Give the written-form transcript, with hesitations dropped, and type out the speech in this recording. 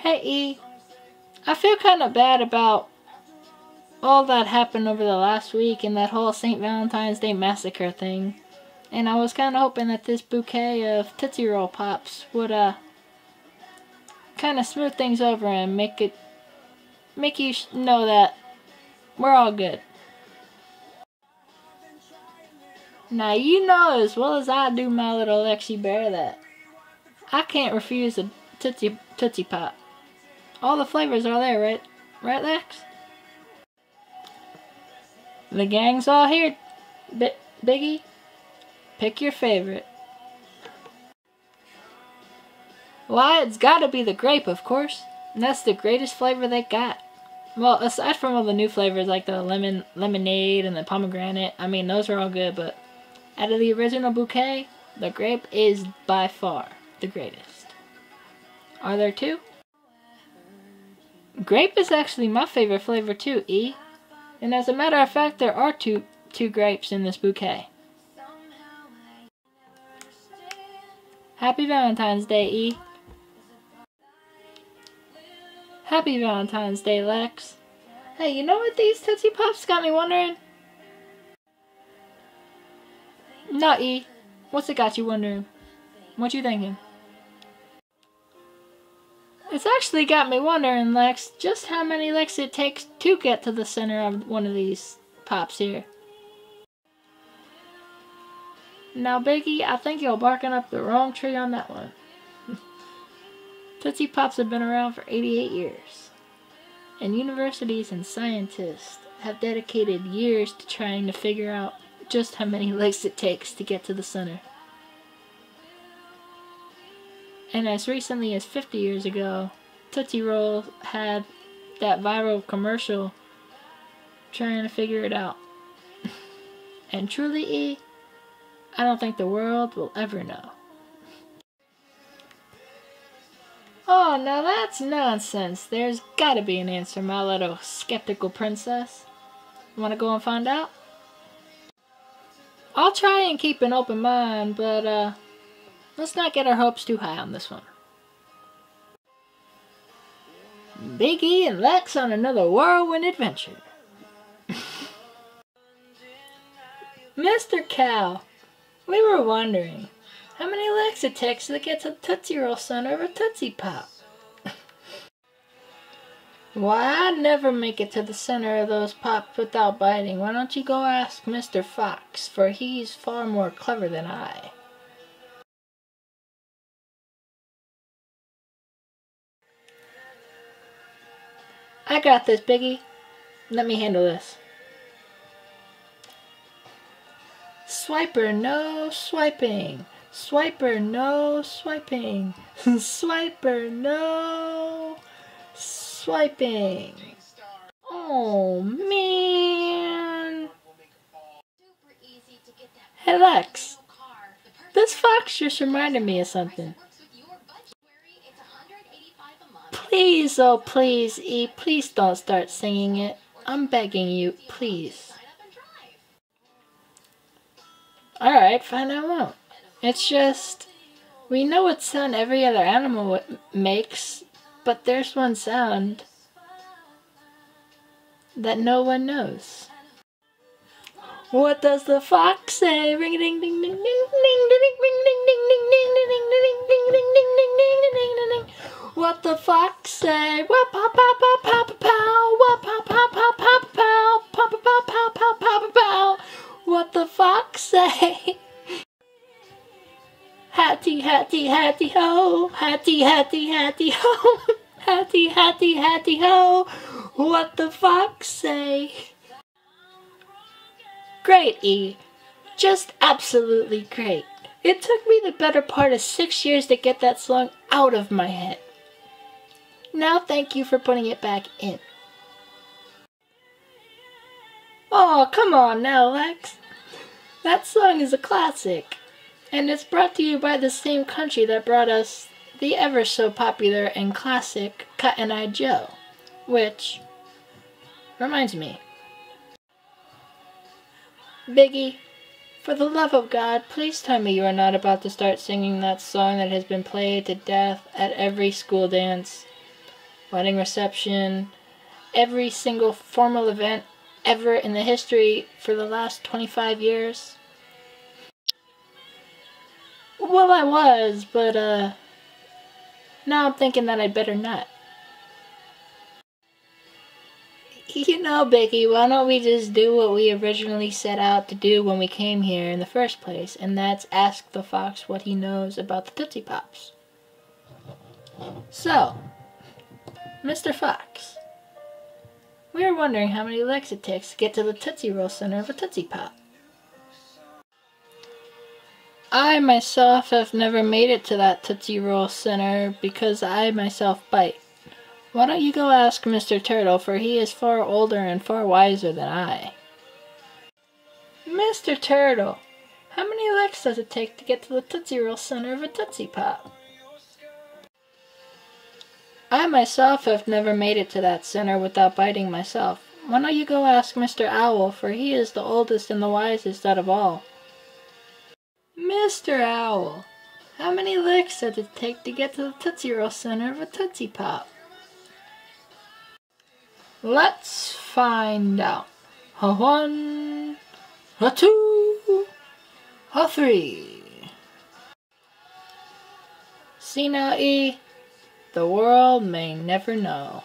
Hey E, I feel kind of bad about all that happened over the last week and that whole St. Valentine's Day massacre thing. And I was kind of hoping that this bouquet of Tootsie Roll Pops would kind of smooth things over and make you know that we're all good. Now you know as well as I do, my little Lexi Bear, that I can't refuse a Tootsie Pop. All the flavors are there, right? Right, Lex? The gang's all here, Biggie. Pick your favorite. Why, it's gotta be the grape, of course. And that's the greatest flavor they got. Well, aside from all the new flavors like the lemonade and the pomegranate, I mean, those are all good, but out of the original bouquet, the grape is by far the greatest. Are there two? Grape is actually my favorite flavor too, E. And as a matter of fact, there are two grapes in this bouquet. Happy Valentine's Day, E. Happy Valentine's Day, Lex. Hey, you know what these Tootsie Pops got me wondering? No, E. What's it got you wondering? What you thinking? It's actually got me wondering, Lex, just how many licks it takes to get to the center of one of these pops here. Now, Biggie, I think you're barking up the wrong tree on that one. Tootsie Pops have been around for 88 years. And universities and scientists have dedicated years to trying to figure out just how many licks it takes to get to the center. And as recently as 50 years ago, Tootsie Roll had that viral commercial trying to figure it out. And truly, E, I don't think the world will ever know. Oh, now that's nonsense. There's gotta be an answer, my little skeptical princess. Wanna go and find out? I'll try and keep an open mind, but let's not get our hopes too high on this one. Big E and Lex on another whirlwind adventure. Mr. Cow, we were wondering how many licks it takes to get to Tootsie Roll center of a Tootsie Pop. Why, I'd never make it to the center of those pops without biting. Why don't you go ask Mr. Fox, for he's far more clever than I. I got this, Biggie. Let me handle this. Swiper, no swiping. Swiper, no swiping. Swiper, no swiping. Oh, man. Hey, Lex. This fox just reminded me of something. Please, oh please, E, please don't start singing it. I'm begging you, please. Alright, fine, I won't. It's just, we know what sound every other animal makes, but there's one sound that no one knows. What does the fox say? Ring a ding ding ding ding ding ding ding ring ding ding ding ding ding ding ding ding ding ding ding ding ding ding ding. What the fox say? What pop pop pop pop pow? What pop pop pop pop pow? Pop pop pop pop pop pop pow? What the fox say? Hattie hattie hattie ho, hattie hattie hattie ho, hattie hattie hattie ho. What the fox say? Great, E. Just absolutely great. It took me the better part of 6 years to get that song out of my head. Now thank you for putting it back in. Oh, come on now, Lex. That song is a classic. And it's brought to you by the same country that brought us the ever so popular and classic Cotton Eye Joe. Which reminds me. Biggie, for the love of God, please tell me you are not about to start singing that song that has been played to death at every school dance. wedding reception, every single formal event ever in the history for the last 25 years. Well, I was, but now I'm thinking that I'd better not. You know, Becky, why don't we just do what we originally set out to do when we came here in the first place, and that's ask the fox what he knows about the Tootsie Pops. So, Mr. Fox, we are wondering how many licks it takes to get to the Tootsie Roll center of a Tootsie Pop. I myself have never made it to that Tootsie Roll center because I myself bite. Why don't you go ask Mr. Turtle, for he is far older and far wiser than I. Mr. Turtle, how many licks does it take to get to the Tootsie Roll center of a Tootsie Pop? I myself have never made it to that center without biting myself. Why don't you go ask Mr. Owl, for he is the oldest and the wisest out of all. Mr. Owl, how many licks does it take to get to the Tootsie Roll center of a Tootsie Pop? Let's find out. A 1, a 2, a 3. See now, E, the world may never know.